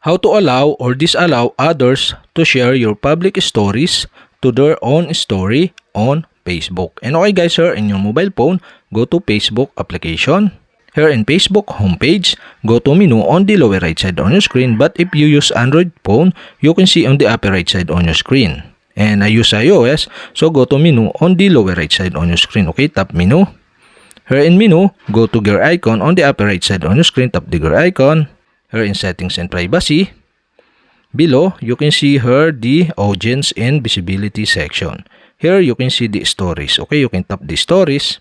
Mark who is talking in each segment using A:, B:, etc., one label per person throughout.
A: How to allow or disallow others to share your public stories to their own story on Facebook. And okay guys, here in your mobile phone, go to Facebook application. Here in Facebook homepage, go to menu on the lower right side on your screen. But if you use Android phone, you can see on the upper right side on your screen. And I use iOS, so go to menu on the lower right side on your screen. Okay, tap menu. Here in menu, go to gear icon on the upper right side on your screen. Tap the gear icon. Here in settings and privacy. Below, you can see here the audience and visibility section. Here you can see the stories. Okay, you can tap the stories.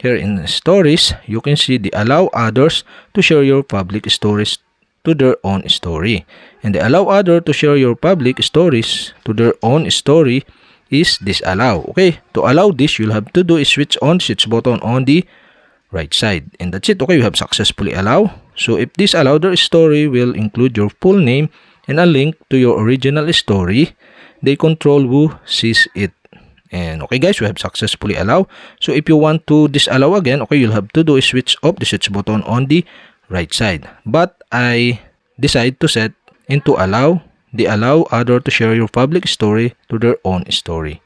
A: Here in stories, you can see the allow others to share your public stories to their own story. And the allow other to share your public stories to their own story is disallow. Okay, to allow this, you'll have to do is switch on switch button on the right side. And that's it. Okay, you have successfully allow. So if disallow, their story will include your full name and a link to your original story. They control who sees it. And okay guys, we have successfully allow. So if you want to disallow again, okay, you'll have to do is switch off the switch button on the right side. But I decide to set into allow other to share your public story to their own story.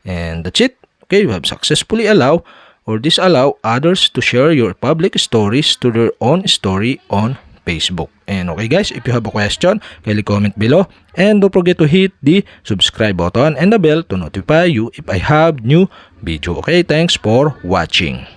A: And that's it. Okay, you have successfully allow or disallow others to share your public stories to their own story on Facebook. And okay guys, if you have a question, kindly comment below. And don't forget to hit the subscribe button and the bell to notify you if I have new video. Okay, thanks for watching.